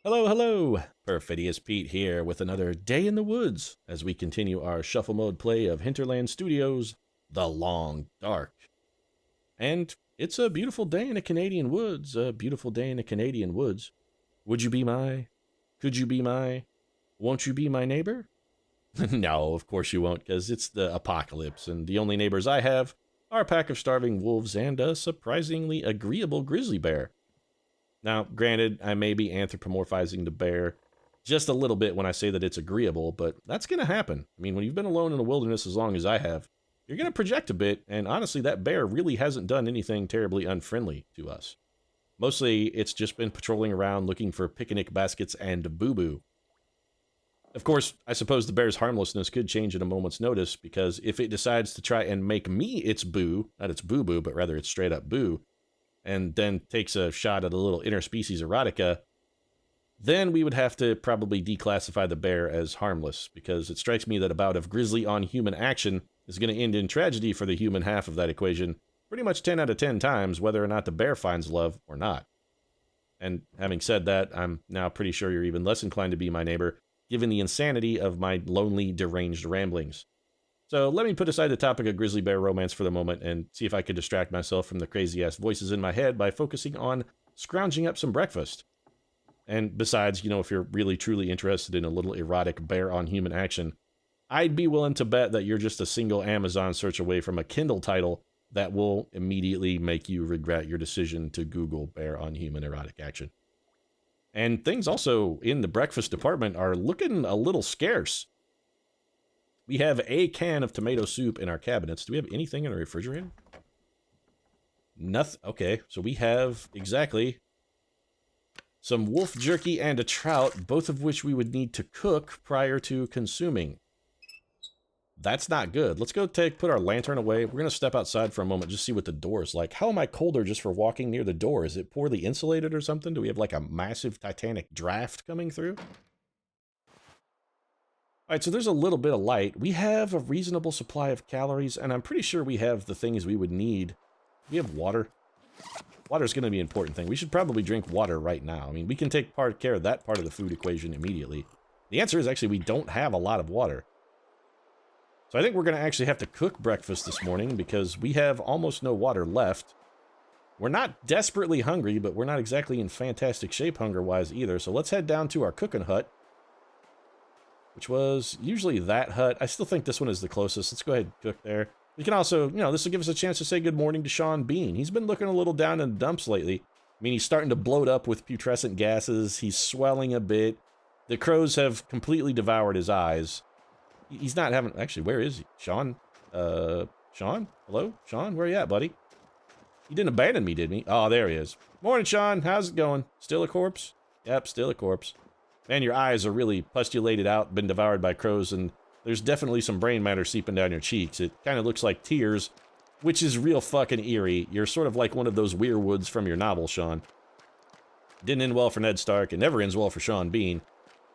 Hello, hello! Perfidious Pete here with another day in the woods as we continue our shuffle mode play of Hinterland Studios, The Long Dark. And it's a beautiful day in the Canadian woods, a beautiful day in the Canadian woods. Would you be my? Could you be my? Won't you be my neighbor? No, of course you won't, because it's the apocalypse, and the only neighbors I have are a pack of starving wolves and a surprisingly agreeable grizzly bear. Now, granted, I may be anthropomorphizing the bear just a little bit when I say that it's agreeable, but that's going to happen. I mean, when you've been alone in the wilderness as long as I have, you're going to project a bit, and honestly, that bear really hasn't done anything terribly unfriendly to us. Mostly, it's just been patrolling around looking for picnic baskets and boo-boo. Of course, I suppose the bear's harmlessness could change at a moment's notice, because if it decides to try and make me its boo, not its boo-boo, but rather its straight-up boo, and then takes a shot at a little interspecies erotica, then we would have to probably declassify the bear as harmless, because it strikes me that a bout of grizzly on human action is going to end in tragedy for the human half of that equation pretty much 10 out of 10 times, whether or not the bear finds love or not. And having said that, I'm now pretty sure you're even less inclined to be my neighbor, given the insanity of my lonely, deranged ramblings. So let me put aside the topic of grizzly bear romance for the moment and see if I could distract myself from the crazy-ass voices in my head by focusing on scrounging up some breakfast. And besides, if you're really truly interested in a little erotic bear on human action, I'd be willing to bet that you're just a single Amazon search away from a Kindle title that will immediately make you regret your decision to Google bear on human erotic action. And things also in the breakfast department are looking a little scarce. We have a can of tomato soup in our cabinets. Do we have anything in our refrigerator? Nothing. Okay, so we have exactly some wolf jerky and a trout, both of which we would need to cook prior to consuming. That's not good. Let's go put our lantern away. We're going to step outside for a moment, just see what the door is like. How am I colder just for walking near the door? Is it poorly insulated or something? Do we have like a massive Titanic draft coming through? Alright, so there's a little bit of light. We have a reasonable supply of calories, and I'm pretty sure we have the things we would need. We have water. Water's going to be an important thing. We should probably drink water right now. I mean, we can take care of that part of the food equation immediately. The answer is actually we don't have a lot of water. So I think we're going to actually have to cook breakfast this morning because we have almost no water left. We're not desperately hungry, but we're not exactly in fantastic shape hunger-wise either. So let's head down to our cooking hut, which was usually that hut. I still think this one is the closest. Let's go ahead and cook there. We can also, this will give us a chance to say good morning to Sean Bean. He's been looking a little down in the dumps lately. I mean, he's starting to bloat up with putrescent gases. He's swelling a bit. The crows have completely devoured his eyes. He's not having... Actually, where is he? Sean? Sean? Hello? Sean, where you at, buddy? He didn't abandon me, did he? Oh, there he is. Morning, Sean. How's it going? Still a corpse? Yep, still a corpse. Man, your eyes are really pustulated out, been devoured by crows, and there's definitely some brain matter seeping down your cheeks. It kind of looks like tears, which is real fucking eerie. You're sort of like one of those weirwoods from your novel, Sean. Didn't end well for Ned Stark. It never ends well for Sean Bean.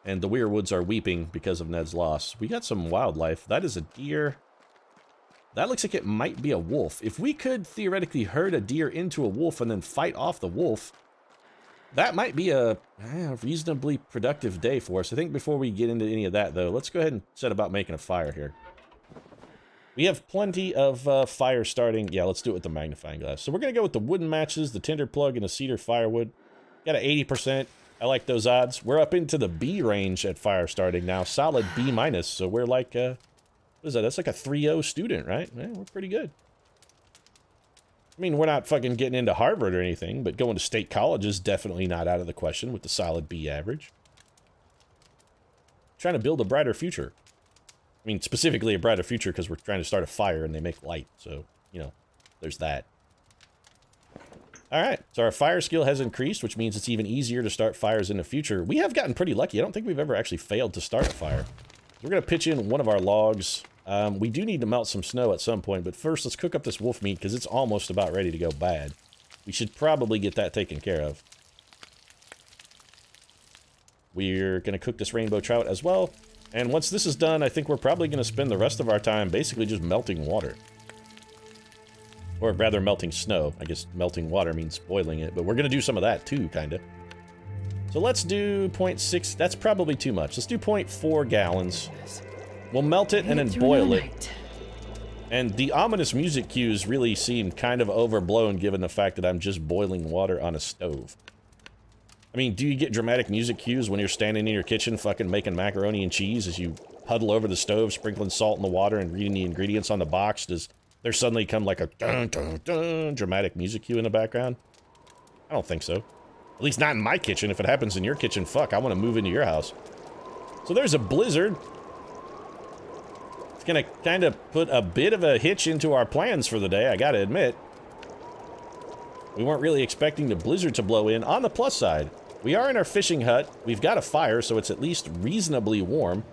And the weirwoods are weeping because of Ned's loss. We got some wildlife. That is a deer. That looks like it might be a wolf. If we could theoretically herd a deer into a wolf and then fight off the wolf, that might be a reasonably productive day for us. I think before we get into any of that, though, let's go ahead and set about making a fire here. We have plenty of fire starting. Yeah, let's do it with the magnifying glass. So we're going to go with the wooden matches, the tinder plug, and the cedar firewood. Got an 80%. I like those odds. We're up into the B range at fire starting now. Solid B minus. So we're like, what is that? That's like a 3.0 student, right? Yeah, we're pretty good. I mean, we're not fucking getting into Harvard or anything, but going to state college is definitely not out of the question with the solid B average. Trying to build a brighter future. I mean, specifically a brighter future because we're trying to start a fire and they make light. So, there's that. Alright, so our fire skill has increased, which means it's even easier to start fires in the future. We have gotten pretty lucky. I don't think we've ever actually failed to start a fire. We're going to pitch in one of our logs. We do need to melt some snow at some point, but first let's cook up this wolf meat because it's almost about ready to go bad. We should probably get that taken care of. We're going to cook this rainbow trout as well. And once this is done, I think we're probably going to spend the rest of our time basically just melting water. Or rather, melting snow. I guess melting water means boiling it, but we're going to do some of that too, kind of. So So let's do 0.6. That's probably too much. Let's do 0.4 gallons. We'll melt it and then boil it. And the ominous music cues really seem kind of overblown given the fact that I'm just boiling water on a stove. I mean, do you get dramatic music cues when you're standing in your kitchen fucking making macaroni and cheese as you huddle over the stove, sprinkling salt in the water and reading the ingredients on the box? Does there suddenly come like a dun dun dun dramatic music cue in the background? I don't think so. At least not in my kitchen. If it happens in your kitchen, fuck, I want to move into your house. So there's a blizzard. It's gonna kind of put a bit of a hitch into our plans for the day, I gotta admit. We weren't really expecting the blizzard to blow in. On the plus side, we are in our fishing hut. We've got a fire, so it's at least reasonably warm.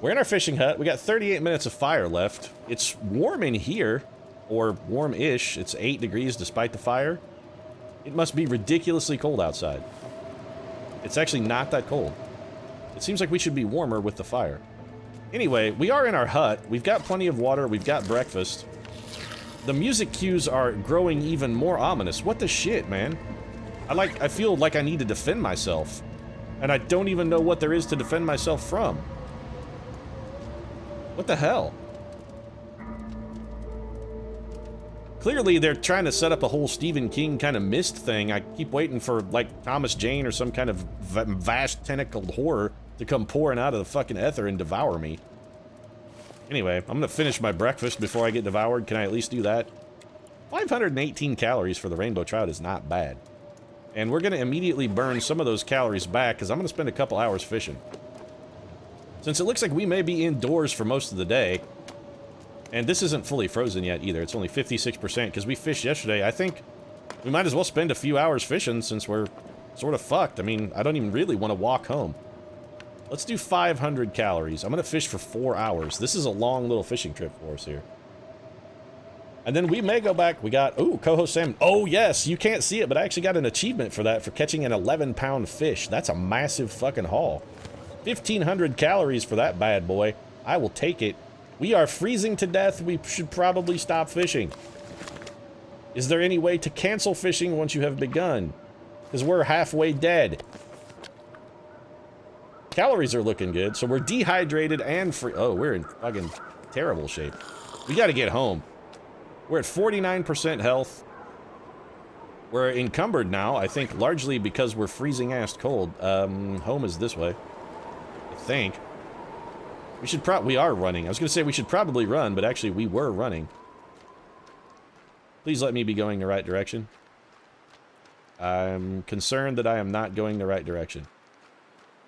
We're in our fishing hut. We got 38 minutes of fire left. It's warm in here, or warm-ish. It's 8 degrees despite the fire. It must be ridiculously cold outside. It's actually not that cold. It seems like we should be warmer with the fire. Anyway, we are in our hut. We've got plenty of water. We've got breakfast. The music cues are growing even more ominous. What the shit, man? I feel like I need to defend myself. And I don't even know what there is to defend myself from. What the hell? Clearly, they're trying to set up a whole Stephen King kind of mist thing. I keep waiting for, like, Thomas Jane or some kind of vast tentacled horror to come pouring out of the fucking ether and devour me. Anyway, I'm gonna finish my breakfast before I get devoured. Can I at least do that? 518 calories for the rainbow trout is not bad. And we're gonna immediately burn some of those calories back, because I'm gonna spend a couple hours fishing. Since it looks like we may be indoors for most of the day, and this isn't fully frozen yet either, it's only 56% because we fished yesterday, I think we might as well spend a few hours fishing since we're sort of fucked. I mean, I don't even really want to walk home. Let's do 500 calories. I'm going to fish for 4 hours. This is a long little fishing trip for us here. And then we may go back. We got, ooh, coho salmon. Oh, yes, you can't see it, but I actually got an achievement for that, for catching an 11-pound fish. That's a massive fucking haul. 1,500 calories for that bad boy. I will take it. We are freezing to death. We should probably stop fishing. Is there any way to cancel fishing once you have begun? Because we're halfway dead. Calories are looking good, so we're dehydrated and free. Oh, we're in fucking terrible shape. We gotta get home. We're at 49% health. We're encumbered now, I think, largely because we're freezing-ass cold. Home is this way. I think. We are running. I was gonna say we should probably run, but actually we were running. Please let me be going the right direction. I'm concerned that I am not going the right direction.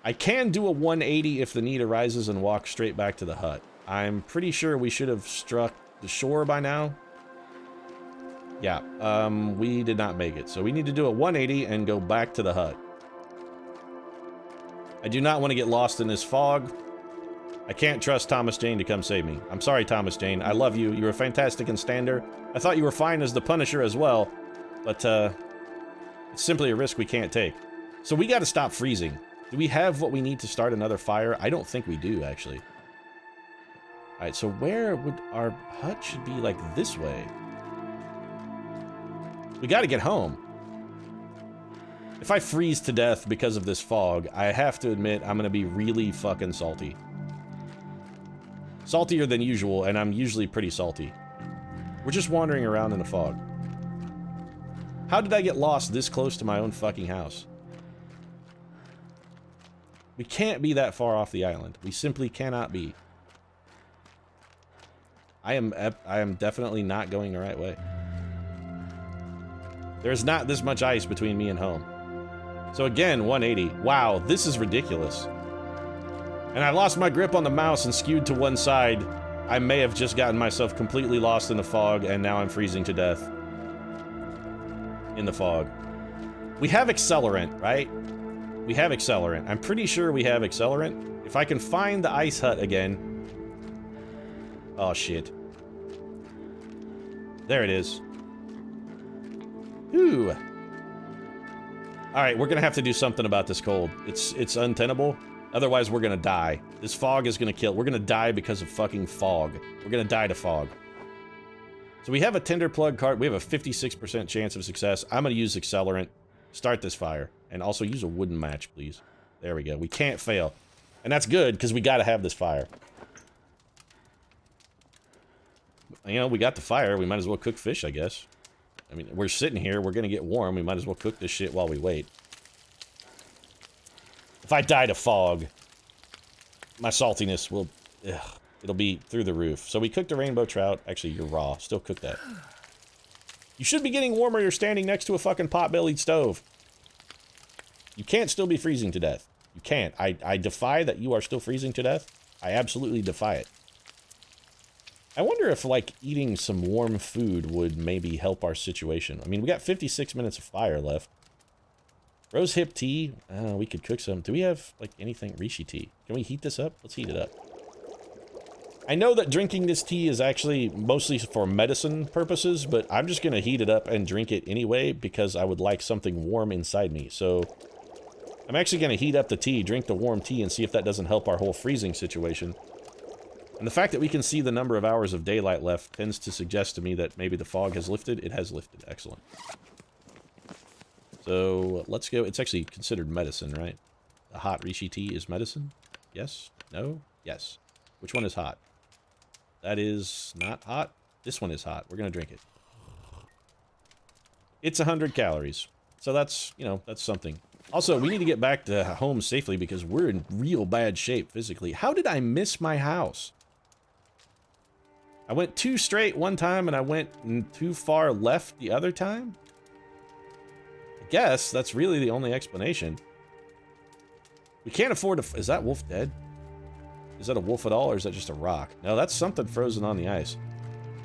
I can do a 180 if the need arises and walk straight back to the hut. I'm pretty sure we should have struck the shore by now. Yeah, we did not make it. So we need to do a 180 and go back to the hut. I do not want to get lost in this fog. I can't trust Thomas Jane to come save me. I'm sorry, Thomas Jane. I love you. You were fantastic in Stander. I thought you were fine as the Punisher as well. But, it's simply a risk we can't take. So we gotta stop freezing. Do we have what we need to start another fire? I don't think we do, actually. Alright, so where would our hut should be, like, this way? We gotta get home. If I freeze to death because of this fog, I have to admit I'm gonna be really fucking salty. Saltier than usual, and I'm usually pretty salty. We're just wandering around in the fog. How did I get lost this close to my own fucking house? We can't be that far off the island. We simply cannot be. I am definitely not going the right way. There's not this much ice between me and home. So again, 180. Wow, this is ridiculous. And I lost my grip on the mouse and skewed to one side. I may have just gotten myself completely lost in the fog, and now I'm freezing to death. In the fog. We have accelerant, right? We have accelerant. I'm pretty sure we have accelerant. If I can find the ice hut again. Oh, shit. There it is. Ooh. Alright, we're gonna have to do something about this cold. It's untenable. Otherwise, we're gonna die. This fog is gonna kill. We're gonna die because of fucking fog. We're gonna die to fog. So we have a tinder plug card. We have a 56% chance of success. I'm gonna use accelerant. Start this fire. And also use a wooden match, please. There we go. We can't fail. And that's good, because we gotta have this fire. You know, we got the fire. We might as well cook fish, I guess. I mean, we're sitting here. We're gonna get warm. We might as well cook this shit while we wait. If I die to fog, my saltiness will... Ugh, it'll be through the roof. So we cooked a rainbow trout. Actually, you're raw. Still cook that. You should be getting warmer. You're standing next to a fucking pot-bellied stove. You can't still be freezing to death. You can't. I defy that you are still freezing to death. I absolutely defy it. I wonder if, like, eating some warm food would maybe help our situation. I mean, we got 56 minutes of fire left. Rose hip tea. We could cook some. Do we have, like, anything? Reishi tea. Can we heat this up? Let's heat it up. I know that drinking this tea is actually mostly for medicine purposes, but I'm just going to heat it up and drink it anyway because I would like something warm inside me. So I'm actually going to heat up the tea, drink the warm tea, and see if that doesn't help our whole freezing situation. And the fact that we can see the number of hours of daylight left tends to suggest to me that maybe the fog has lifted. It has lifted. Excellent. So let's go. It's actually considered medicine, right? The hot reishi tea is medicine? Yes? No? Yes. Which one is hot? That is not hot. This one is hot. We're going to drink it. It's 100 calories. So that's, you know, that's something. Also, we need to get back to home safely because we're in real bad shape physically. How did I miss my house? I went too straight one time and I went too far left the other time? I guess that's really the only explanation. We can't afford to... Is that wolf dead? Is that a wolf at all, or is that just a rock? No, that's something frozen on the ice.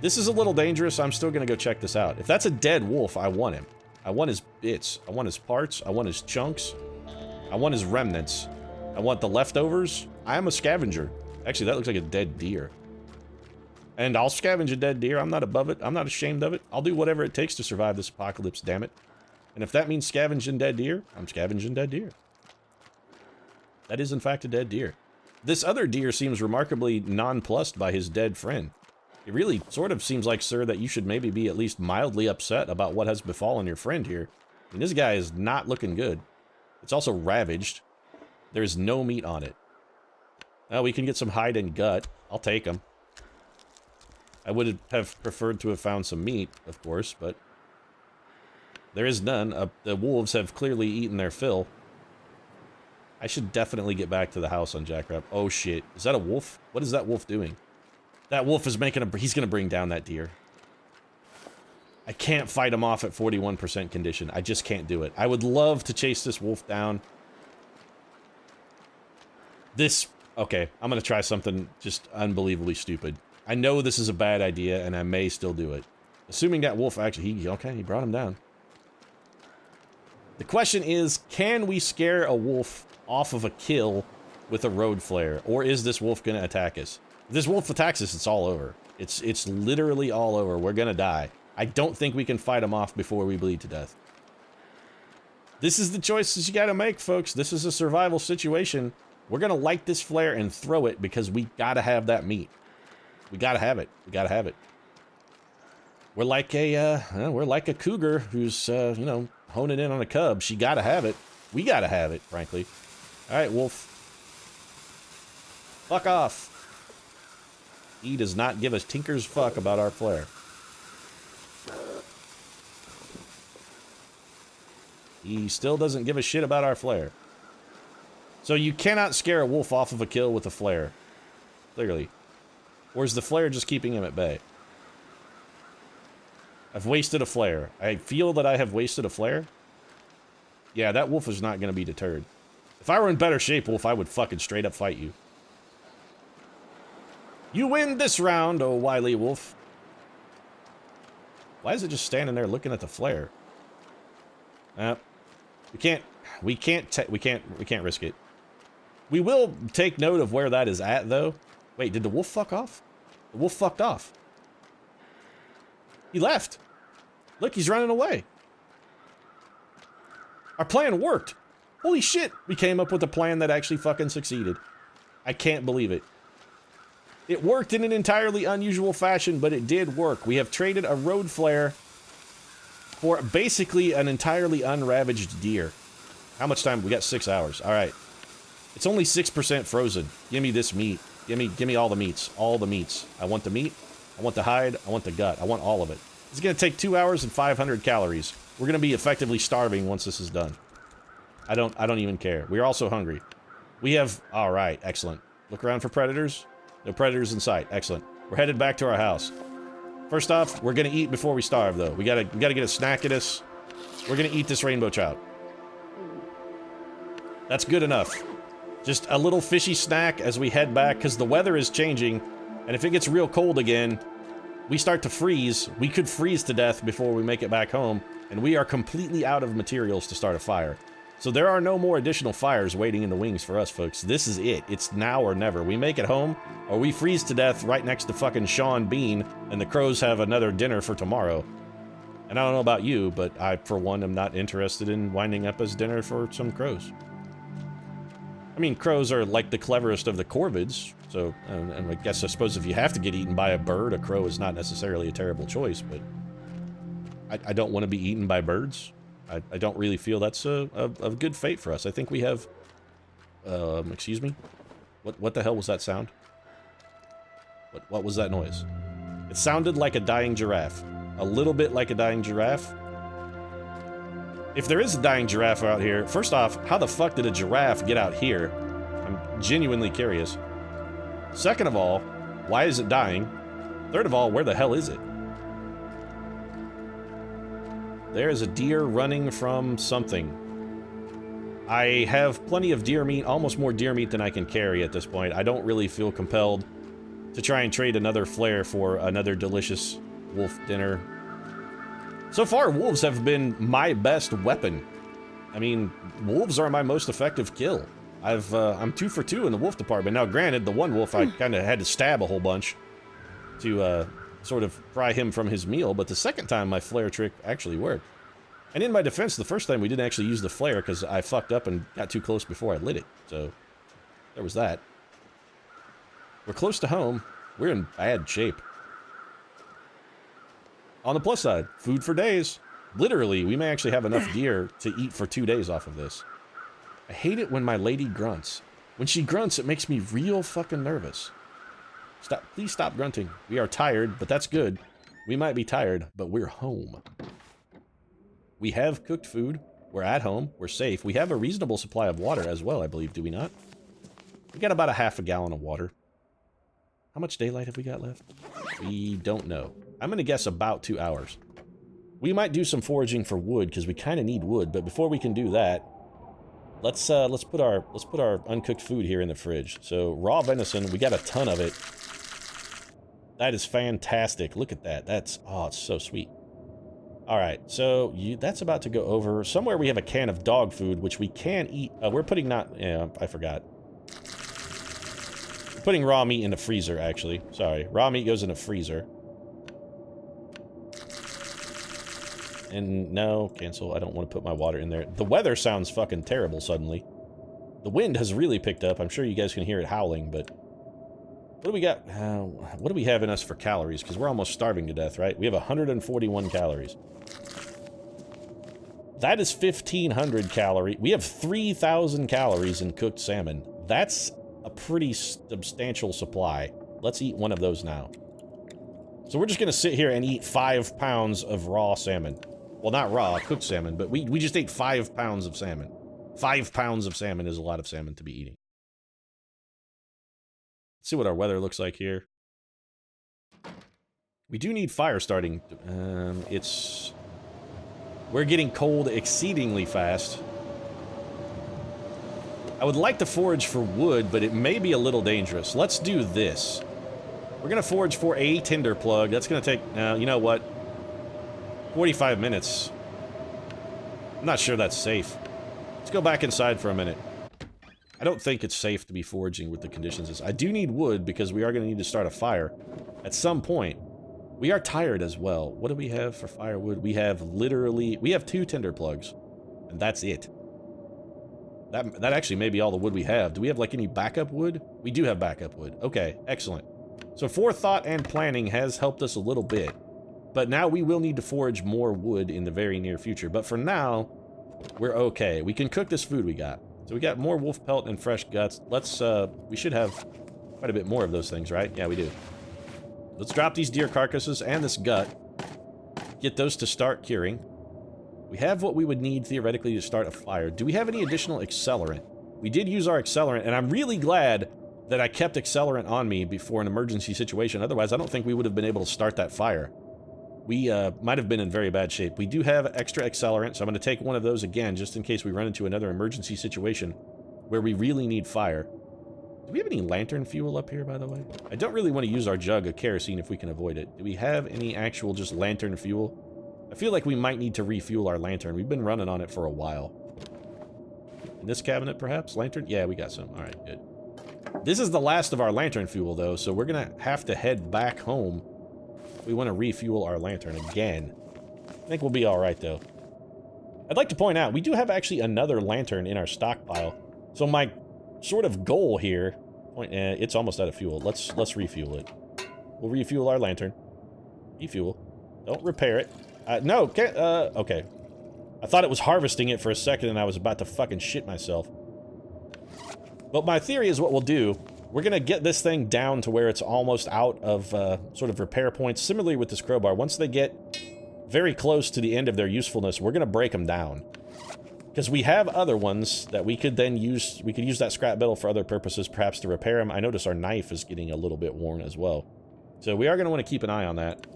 This is a little dangerous. I'm still going to go check this out. If that's a dead wolf, I want him. I want his bits. I want his parts. I want his chunks. I want his remnants. I want the leftovers. I am a scavenger. Actually, that looks like a dead deer. And I'll scavenge a dead deer. I'm not above it. I'm not ashamed of it. I'll do whatever it takes to survive this apocalypse, damn it. And if that means scavenging dead deer, I'm scavenging dead deer. That is, in fact, a dead deer. This other deer seems remarkably nonplussed by his dead friend. It really sort of seems like, sir, that you should maybe be at least mildly upset about what has befallen your friend here. I mean, this guy is not looking good. It's also ravaged. There is no meat on it. Now we can get some hide and gut. I'll take them. I would have preferred to have found some meat, of course, but there is none. The wolves have clearly eaten their fill. I should definitely get back to the house on Jackrabbit. Oh shit. Is that a wolf? What is that wolf doing? That wolf is making a... He's gonna bring down that deer. I can't fight him off at 41% condition. I just can't do it. I would love to chase this wolf down. Okay, I'm gonna try something just unbelievably stupid. I know this is a bad idea, and I may still do it. Assuming that wolf actually... he brought him down. The question is, can we scare a wolf off of a kill with a road flare, or is this wolf gonna attack us? If this wolf attacks us, it's all over. It's literally all over. We're gonna die. I don't think we can fight him off before we bleed to death. This is the choices you gotta make, folks. This is a survival situation. We're gonna light this flare and throw it because we gotta have that meat. We gotta have it. We gotta have it. We're like a cougar who's, you know, honing in on a cub. She gotta have it. We gotta have it, frankly. All right, wolf. Fuck off. He does not give a tinker's fuck about our flare. He still doesn't give a shit about our flare. So you cannot scare a wolf off of a kill with a flare. Clearly. Or is the flare just keeping him at bay? I've wasted a flare. I feel that I have wasted a flare. Yeah, that wolf is not going to be deterred. If I were in better shape, wolf, I would fucking straight up fight you. You win this round, oh wily wolf. Why is it just standing there looking at the flare? We can't risk it. We will take note of where that is at, though. Wait, did the wolf fuck off? The wolf fucked off. He left. Look, he's running away. Our plan worked. Holy shit, we came up with a plan that actually fucking succeeded. I can't believe it. It worked in an entirely unusual fashion, but it did work. We have traded a road flare for basically an entirely unravaged deer. How much time? We got 6 hours. All right. It's only 6% frozen. Give me this meat. Give me all the meats. All the meats. I want the meat. I want the hide. I want the gut. I want all of it. It's going to take 2 hours and 500 calories. We're going to be effectively starving once this is done. I don't even care. We're also hungry. We have... All right. Excellent. Look around for predators. No predators in sight. Excellent. We're headed back to our house. First off, we're going to eat before we starve, though. We gotta get a snack at us. We're going to eat this rainbow trout. That's good enough. Just a little fishy snack as we head back, because the weather is changing, and if it gets real cold again, we start to freeze. We could freeze to death before we make it back home, and we are completely out of materials to start a fire. So there are no more additional fires waiting in the wings for us, folks. This is it. It's now or never. We make it home, or we freeze to death right next to fucking Sean Bean, and the crows have another dinner for tomorrow. And I don't know about you, but I, for one, am not interested in winding up as dinner for some crows. I mean, crows are like the cleverest of the corvids, so and I suppose if you have to get eaten by a bird, a crow is not necessarily a terrible choice, but I don't want to be eaten by birds. I don't really feel that's a good fate for us. I think we have... excuse me? What the hell was that sound? What was that noise? It sounded like a dying giraffe. A little bit like a dying giraffe. If there is a dying giraffe out here, first off, how the fuck did a giraffe get out here? I'm genuinely curious. Second of all, why is it dying? Third of all, where the hell is it? There is a deer running from something. I have plenty of deer meat, almost more deer meat than I can carry at this point. I don't really feel compelled to try and trade another flare for another delicious wolf dinner. So far, wolves have been my best weapon. I mean, wolves are my most effective kill. I'm 2 for 2 in the wolf department. Now, granted, the one wolf I kind of had to stab a whole bunch to sort of pry him from his meal, but the second time my flare trick actually worked. And in my defense, the first time we didn't actually use the flare because I fucked up and got too close before I lit it. So, there was that. We're close to home. We're in bad shape. On the plus side, food for days. Literally, we may actually have enough deer to eat for 2 days off of this. I hate it when my lady grunts. When she grunts, it makes me real fucking nervous. Stop! Please stop grunting. We are tired, but that's good. We might be tired, but we're home. We have cooked food. We're at home. We're safe. We have a reasonable supply of water as well, I believe, do we not? We got about a half a gallon of water. How much daylight have we got left? We don't know. I'm gonna guess about 2 hours. We might do some foraging for wood because we kind of need wood, but before we can do that, let's put our uncooked food here in the fridge. So raw venison, we got a ton of it. That is fantastic. Look at that. That's it's so sweet. All right, so that's about to go over. Somewhere we have a can of dog food, which we can eat. We're putting I forgot. We're putting raw meat in the freezer, actually. Sorry, raw meat goes in the freezer. And no, cancel. I don't want to put my water in there. The weather sounds fucking terrible suddenly. The wind has really picked up. I'm sure you guys can hear it howling, but... What do we got? What do we have in us for calories? Because we're almost starving to death, right? We have 141 calories. That is 1,500 calories. We have 3,000 calories in cooked salmon. That's a pretty substantial supply. Let's eat one of those now. So we're just going to sit here and eat 5 pounds of raw salmon. Well, not raw, cooked salmon, but we just ate 5 pounds of salmon. 5 pounds of salmon is a lot of salmon to be eating. Let's see what our weather looks like here. We do need fire starting. We're getting cold exceedingly fast. I would like to forage for wood, but it may be a little dangerous. Let's do this. We're going to forage for a tinder plug. That's going to take, you know what? 45 minutes. I'm not sure that's safe. Let's go back inside for a minute. I don't think it's safe to be foraging with the conditions. I do need wood because we are going to need to start a fire at some point. We are tired as well. What do we have for firewood? We have 2 tinder plugs, and that's it. That actually may be all the wood we have. Do we have, like, any backup wood? We do have backup wood. Okay, excellent. So forethought and planning has helped us a little bit. But now we will need to forage more wood in the very near future. But for now, we're okay. We can cook this food we got. So we got more wolf pelt and fresh guts. Let's, we should have quite a bit more of those things, right? Yeah, we do. Let's drop these deer carcasses and this gut. Get those to start curing. We have what we would need, theoretically, to start a fire. Do we have any additional accelerant? We did use our accelerant, and I'm really glad that I kept accelerant on me before an emergency situation. Otherwise, I don't think we would have been able to start that fire. We might have been in very bad shape. We do have extra accelerant, so I'm going to take one of those again, just in case we run into another emergency situation where we really need fire. Do we have any lantern fuel up here, by the way? I don't really want to use our jug of kerosene if we can avoid it. Do we have any actual just lantern fuel? I feel like we might need to refuel our lantern. We've been running on it for a while. In this cabinet, perhaps? Lantern? Yeah, we got some. All right, good. This is the last of our lantern fuel, though, so we're going to have to head back home. We want to refuel our lantern again. I think we'll be all right, though. I'd like to point out, we do have actually another lantern in our stockpile. So my sort of goal here... it's almost out of fuel. Let's refuel it. We'll refuel our lantern. Refuel. Don't repair it. No, can't... okay. I thought it was harvesting it for a second, and I was about to fucking shit myself. But my theory is what we'll do... We're going to get this thing down to where it's almost out of sort of repair points. Similarly with this crowbar, once they get very close to the end of their usefulness, we're going to break them down. Because we have other ones that we could then use. We could use that scrap metal for other purposes, perhaps to repair them. I notice our knife is getting a little bit worn as well. So we are going to want to keep an eye on that.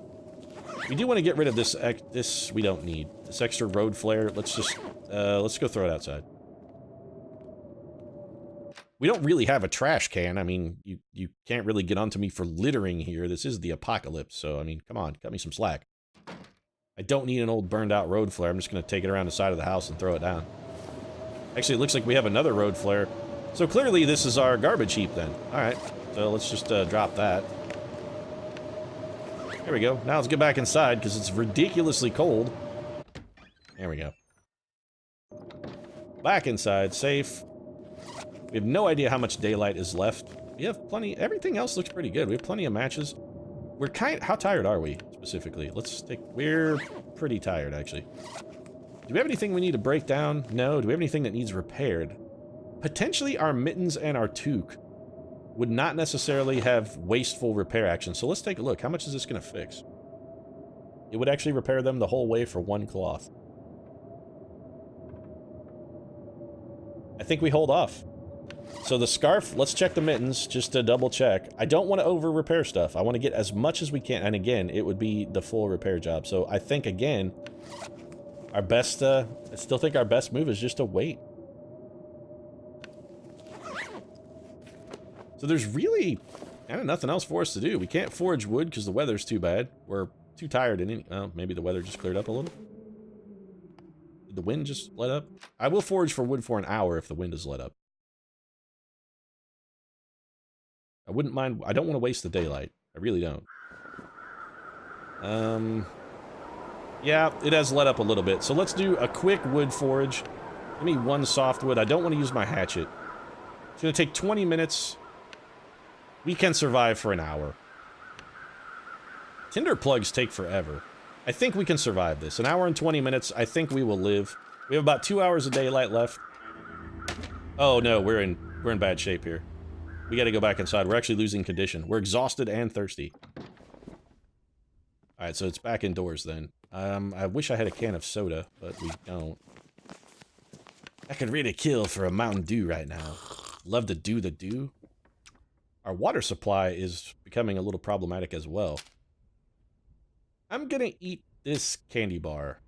We do want to get rid of this. This we don't need. This extra road flare. Let's just let's go throw it outside. We don't really have a trash can. I mean, you can't really get onto me for littering here. This is the apocalypse, so, I mean, come on, cut me some slack. I don't need an old burned-out road flare. I'm just going to take it around the side of the house and throw it down. Actually, it looks like we have another road flare. So clearly this is our garbage heap, then. All right, so let's just drop that. There we go. Now let's get back inside, because it's ridiculously cold. There we go. Back inside, safe. We have no idea how much daylight is left. We have plenty. Everything else looks pretty good. We have plenty of matches. We're how tired are we, specifically? We're pretty tired, actually. Do we have anything we need to break down? No. Do we have anything that needs repaired? Potentially our mittens and our toque would not necessarily have wasteful repair action. So let's take a look. How much is this going to fix? It would actually repair them the whole way for one cloth. I think we hold off. So the scarf, let's check the mittens, just to double check. I don't want to over-repair stuff. I want to get as much as we can. And again, it would be the full repair job. So I think, again, our best, I still think our best move is just to wait. So there's really kind of nothing else for us to do. We can't forage wood because the weather's too bad. We're too tired and well, maybe the weather just cleared up a little. Did the wind just let up? I will forage for wood for an hour if the wind is let up. I wouldn't mind. I don't want to waste the daylight. I really don't. Yeah, it has let up a little bit. So let's do a quick wood forage. Give me one softwood. I don't want to use my hatchet. It's going to take 20 minutes. We can survive for an hour. Tinder plugs take forever. I think we can survive this. An hour and 20 minutes. I think we will live. We have about 2 hours of daylight left. Oh no, we're in bad shape here. We got to go back inside. We're actually losing condition. We're exhausted and thirsty. Alright, so it's back indoors then. I wish I had a can of soda, but we don't. I could really kill for a Mountain Dew right now. Love to do the dew. Our water supply is becoming a little problematic as well. I'm gonna eat this candy bar.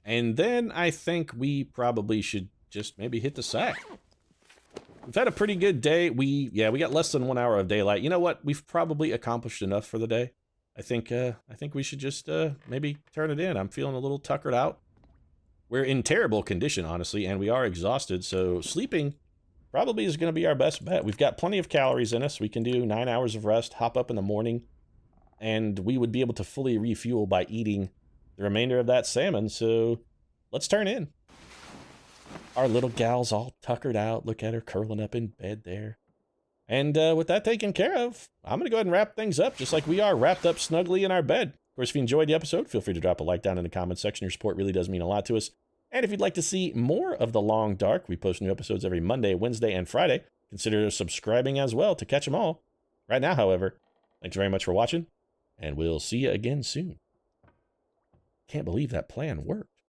And then I think we probably should just maybe hit the sack. We've had a pretty good day. We got less than 1 hour of daylight. You know what? We've probably accomplished enough for the day. I think we should just maybe turn it in. I'm feeling a little tuckered out. We're in terrible condition, honestly, and we are exhausted, so sleeping probably is going to be our best bet. We've got plenty of calories in us. We can do 9 hours of rest, hop up in the morning, and we would be able to fully refuel by eating the remainder of that salmon, so let's turn in. Our little gal's all tuckered out. Look at her curling up in bed there. And with that taken care of, I'm going to go ahead and wrap things up just like we are wrapped up snugly in our bed. Of course, if you enjoyed the episode, feel free to drop a like down in the comments section. Your support really does mean a lot to us. And if you'd like to see more of The Long Dark, we post new episodes every Monday, Wednesday, and Friday. Consider subscribing as well to catch them all. Right now, however, thanks very much for watching, and we'll see you again soon. Can't believe that plan worked.